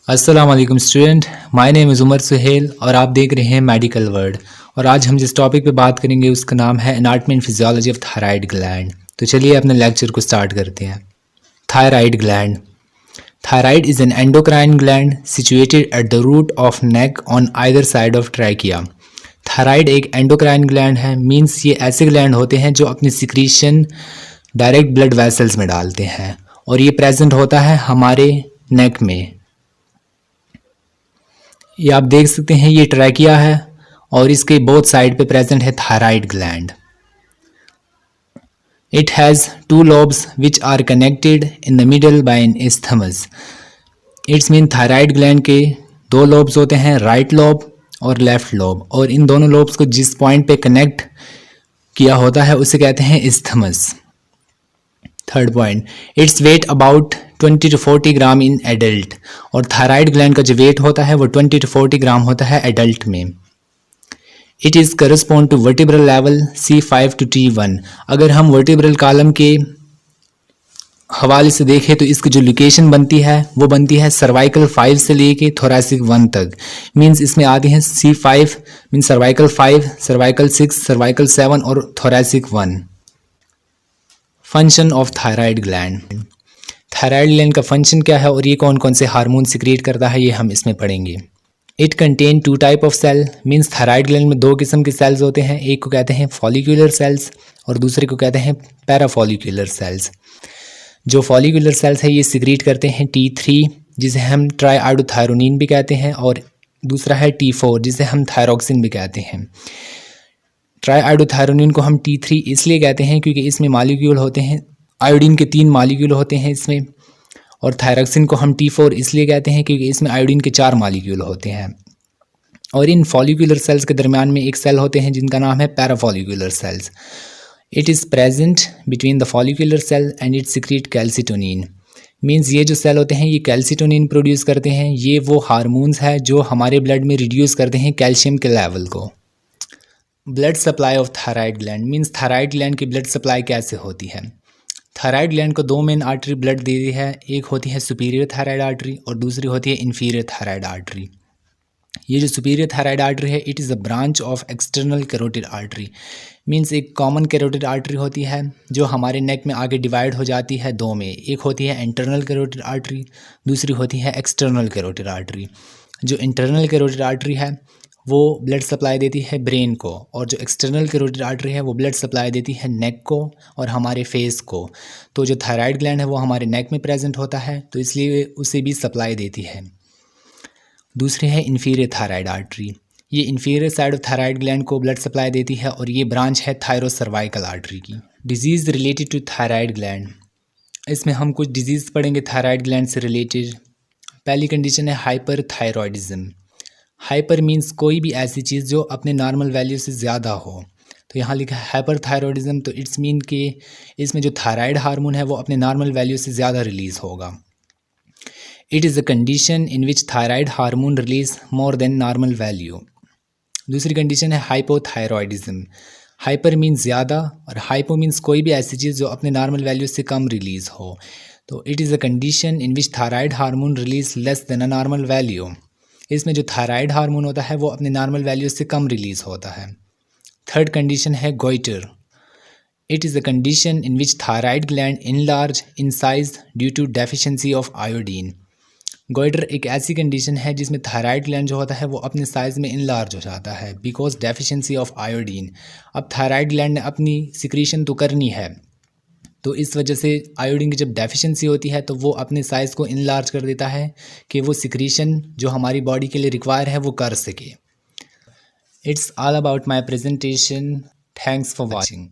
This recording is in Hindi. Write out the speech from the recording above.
अस्सलाम वालेकुम student, my name is Umar Suhail और आप देख रहे हैं मेडिकल वर्ल्ड। और आज हम जिस टॉपिक पे बात करेंगे उसका नाम है anatomy and physiology of thyroid gland. तो चलिए अपने लेक्चर को स्टार्ट करते हैं। Thyroid gland. Thyroid is an endocrine gland situated at the root of neck on either side of trachea. Thyroid एक एंडोक्राइन ग्लैंड है, मीन्स ये ऐसे ग्लैंड होते हैं जो अपनी सिक्रीशन डायरेक्ट ब्लड वेसल्स में डालते हैं और ये प्रेजेंट होता है हमारे नेक में। ये आप देख सकते हैं, ये ट्रैकिया है और इसके बोथ साइड पे प्रेजेंट है thyroid gland. It has two lobes which are connected in the middle by an isthmus। It's mean thyroid gland के दो लोब्स होते हैं, राइट लोब और लेफ्ट लोब, और इन दोनों लोब्स को जिस पॉइंट पे कनेक्ट किया होता है उसे कहते हैं isthmus। Third point, its weight about 20 to 40 gram in adult. और थायराइड ग्लैंड का जो वेट होता है वो 20 to 40 ग्राम होता है एडल्ट में। It is correspond to vertebral level C5 to T1। अगर हम वर्टिब्रल कॉलम के हवाले से देखें तो इसकी जो लोकेशन बनती है वो बनती है सर्वाइकल 5 से लेके थोरैसिक 1 तक। मींस इसमें आते हैं C5 mean cervical 5, cervical 6, cervical 7 और thoracic 1। Function of thyroid gland. Thyroid gland का फंक्शन क्या है और ये कौन कौन से हार्मोन सिक्रिएट करता है, ये हम इसमें पढ़ेंगे। It contain two type of cell, means thyroid gland में दो किस्म के सेल्स होते हैं। एक को कहते हैं फॉलिक्यूलर सेल्स और दूसरे को कहते हैं पैराफॉलिक्यूलर सेल्स। जो फॉलिक्यूलर सेल्स है ये सिक्रिएट करते हैं T3 जिसे हम ट्राईआयोडोथायरोनिन भी कहते हैं, और दूसरा है T4 जिसे हम थायरोक्सिन भी कहते हैं। ट्राईआयोडोथायरोनिन को हम T3 इसलिए कहते हैं क्योंकि इसमें मॉलिक्यूल होते हैं, आयोडीन के 3 मॉलिक्यूल होते हैं इसमें, और थायरोक्सिन को हम T4 इसलिए कहते हैं क्योंकि इसमें आयोडीन के 4 मॉलिक्यूल होते हैं। और इन फॉलिक्यूलर सेल्स के दरमियान में एक सेल होते हैं जिनका नाम है parafollicular cells. It is present between the follicular cell and it secrete calcitonin. Means ये जो सेल होते हैं ये कैल्सिटोनिन प्रोड्यूस करते हैं। ये वो हार्मोन्स है जो हमारे ब्लड में रिड्यूस करते हैं कैल्शियम के लेवल को। Blood supply of thyroid gland, means thyroid gland की ब्लड सप्लाई कैसे होती है। थायराइड ग्लैंड को दो मेन आर्टरी ब्लड देती है, एक होती है सुपीरियर थायराइड आर्टरी और दूसरी होती है इंफीरियर थायराइड आर्टरी। ये जो सुपीरियर थायराइड आर्टरी है it is a branch of external carotid artery. Means एक कॉमन कैरोटिड आर्टरी होती है जो हमारे नेक में आगे डिवाइड हो जाती है दो में। एक होती है इंटरनल कैरोटिड आर्टरी, दूसरी होती है एक्सटर्नल कैरोटिड आर्टरी। जो इंटरनल कैरोटिड आर्टरी है वो ब्लड सप्लाई देती है ब्रेन को, और जो एक्सटर्नल कैरोटिड आर्टरी है वो ब्लड सप्लाई देती है नेक को और हमारे फेस को। तो जो थायराइड ग्लैंड है वो हमारे नेक में प्रेजेंट होता है तो इसलिए उसे भी सप्लाई देती है। दूसरी है इंफीरियर थायराइड आर्टरी। ये inferior side of thyroid gland को ब्लड सप्लाई देती है और ये ब्रांच है थायरोसर्वाइकल आर्टरी की। Disease related to thyroid gland, इसमें हम कुछ डिजीज़ पढ़ेंगे थायराइड ग्लैंड से रिलेटेड। पहली कंडीशन है हाइपरथायरॉयडिज्म। हाइपर मीन्स कोई भी ऐसी चीज़ जो अपने नॉर्मल वैल्यू से ज़्यादा हो। तो यहाँ लिखा है हाइपरथायरॉयडिज्म, तो इट्स मीन कि इसमें जो थायराइड हार्मोन है वो अपने नॉर्मल वैल्यू से ज़्यादा रिलीज़ होगा। It is a condition in which thyroid hormone release more than normal value. दूसरी कंडीशन है हाइपोथायरॉयडिज्म। हाइपर मीन्स ज़्यादा और हाइपो मीन्स कोई भी ऐसी चीज़ जो अपने नॉर्मल वैल्यू से कम रिलीज़ हो। तो it is a condition in which thyroid hormone release less than a normal value. इसमें जो थायराइड हार्मोन होता है वो अपने नॉर्मल वैल्यू से कम रिलीज़ होता है। थर्ड कंडीशन है goitre. It is a condition in which thyroid gland enlarge in size due to deficiency of iodine. Goitre एक ऐसी कंडीशन है जिसमें थायराइड ग्लैंड जो होता है वो अपने साइज़ में इनलार्ज हो जाता है बिकॉज डेफिशिएंसी ऑफ आयोडीन। अब थायराइड ग्लैंड ने अपनी सिक्रीशन तो करनी है, तो इस वजह से आयोडीन की जब डेफिशिएंसी होती है तो वो अपने साइज़ को इनलार्ज कर देता है कि वो सिक्रीशन जो हमारी बॉडी के लिए रिक्वायर है वो कर सके। It's all about my presentation. Thanks for watching.